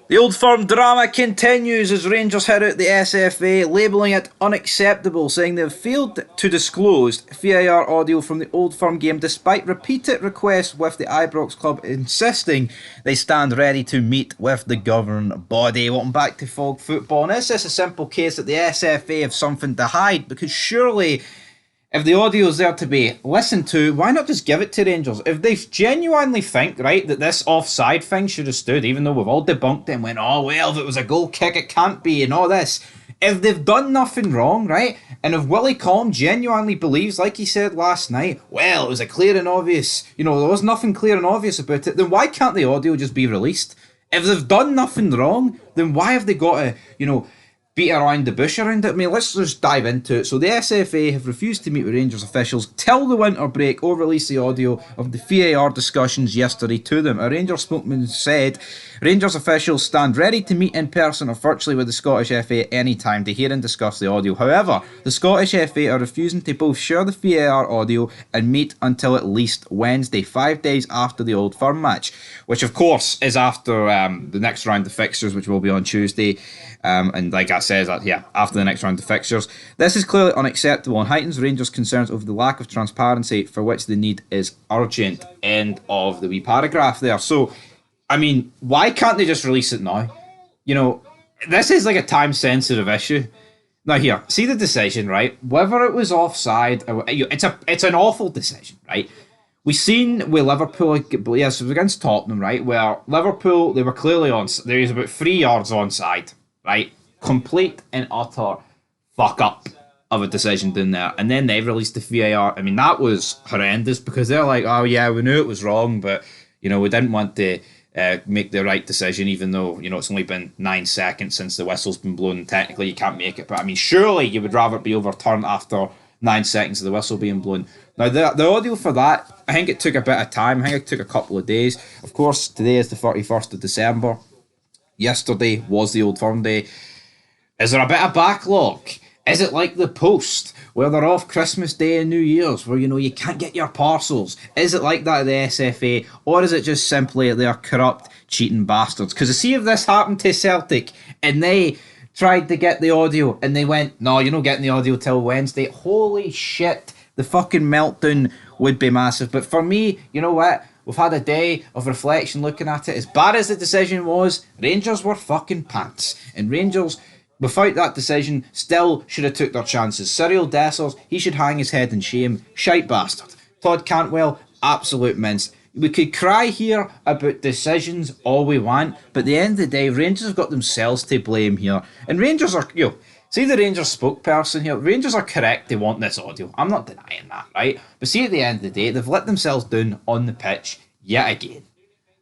The Old Firm drama continues as Rangers hit out the SFA, labelling it unacceptable, saying they have failed to disclose VAR audio from the Old Firm game despite repeated requests, with the Ibrox club insisting they stand ready to meet with the governing body. Welcome back to Fog Football, and is this a simple case that the SFA have something to hide? Because surely, if the audio is there to be listened to, why not just give it to Rangers? If they genuinely think, right, that this offside thing should have stood, even though we've all debunked it and went, oh, well, if it was a goal kick, it can't be, and all this. If they've done nothing wrong, right, and if Willie Collum genuinely believes, like he said last night, well, it was a clear and obvious, there was nothing clear and obvious about it, then why can't the audio just be released? If they've done nothing wrong, then why have they got to, beat around the bush around it? I mean, let's just dive into it. So the SFA have refused to meet with Rangers officials till the winter break or release the audio of the VAR discussions yesterday to them. A Rangers spokesman said Rangers officials stand ready to meet in person or virtually with the Scottish FA any time to hear and discuss the audio. However, the Scottish FA are refusing to both share the VAR audio and meet until at least Wednesday, 5 days after the Old Firm match, which of course is after the next round of fixtures, which will be on Tuesday. And like I said, after the next round of fixtures. This is clearly unacceptable and heightens Rangers' concerns over the lack of transparency for which the need is urgent. End of the wee paragraph there. So, I mean, why can't they just release it now? This is like a time-sensitive issue. Now here, see the decision, right? Whether it was offside, it's an awful decision, right? We've seen with Liverpool, yes, it was against Tottenham, right? Where Liverpool, they were clearly on, there was about 3 yards onside. Right? Complete and utter fuck up of a decision down there. And then they released the VAR. I mean, that was horrendous because they're like, oh yeah, we knew it was wrong, but, we didn't want to make the right decision, even though, it's only been 9 seconds since the whistle's been blown. Technically, you can't make it. But, I mean, surely you would rather it be overturned after 9 seconds of the whistle being blown. Now, the audio for that, I think it took a bit of time. I think it took a couple of days. Of course, today is the 31st of December. Yesterday was the Old Firm day. Is there a bit of backlog? Is it like the Post, where they're off Christmas Day and New Year's, where, you can't get your parcels? Is it like that at the SFA? Or is it just simply they're corrupt, cheating bastards? Because see if this happened to Celtic, and they tried to get the audio, and they went, no, you're not getting the audio till Wednesday. Holy shit, the fucking meltdown would be massive. But for me, you know what? We've had a day of reflection looking at it. As bad as the decision was, Rangers were fucking pants. And Rangers, without that decision, still should have took their chances. Cyril Dessers, he should hang his head in shame. Shite bastard. Todd Cantwell, absolute mince. We could cry here about decisions all we want, but at the end of the day, Rangers have got themselves to blame here. And Rangers are, see the Rangers spokesperson here, Rangers are correct, they want this audio. I'm not denying that, right? But see, at the end of the day, they've let themselves down on the pitch yet again.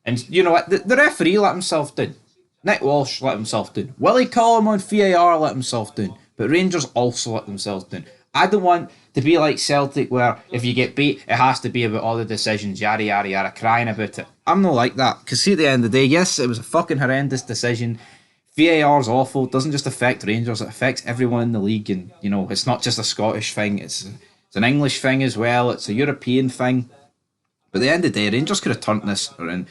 And you know what? The referee let himself down. Nick Walsh let himself down. Willie Collum on VAR let himself down. But Rangers also let themselves down. I don't want to be like Celtic, where if you get beat, it has to be about all the decisions, yada yada yada, crying about it. I'm not like that. Because see, at the end of the day, yes, it was a fucking horrendous decision. VAR's awful. It doesn't just affect Rangers, it affects everyone in the league. And, it's not just a Scottish thing, it's an English thing as well, it's a European thing. But at the end of the day, Rangers could have turned this around.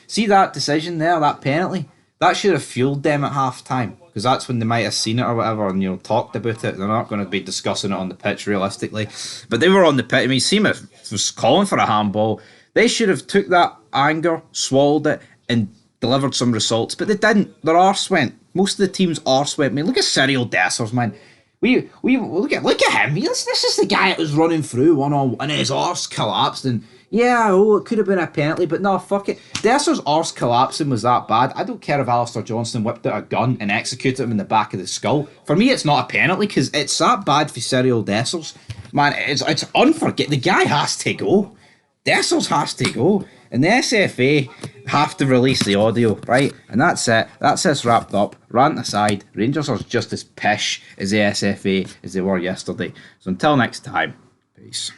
See that decision there, that penalty? That should have fueled them at half time. Because that's when they might have seen it or whatever and, talked about it. They're not going to be discussing it on the pitch realistically. But they were on the pitch. I mean, Seamuth was calling for a handball. They should have took that anger, swallowed it, and delivered some results, but they didn't. Their arse went. Most of the team's arse went. I mean, look at Cyril Dessers, man. We look at him. This is the guy that was running through one-on-one and his arse collapsed. And yeah, it could have been a penalty, but no, fuck it. Dessers' arse collapsing was that bad. I don't care if Alistair Johnston whipped out a gun and executed him in the back of the skull. For me, it's not a penalty because it's that bad for Cyril Dessers. Man, it's unforgettable. The guy has to go. Dessers has to go. And the SFA have to release the audio, right? And that's it. That's this wrapped up. Rant aside, Rangers are just as pish as the SFA as they were yesterday. So until next time, peace.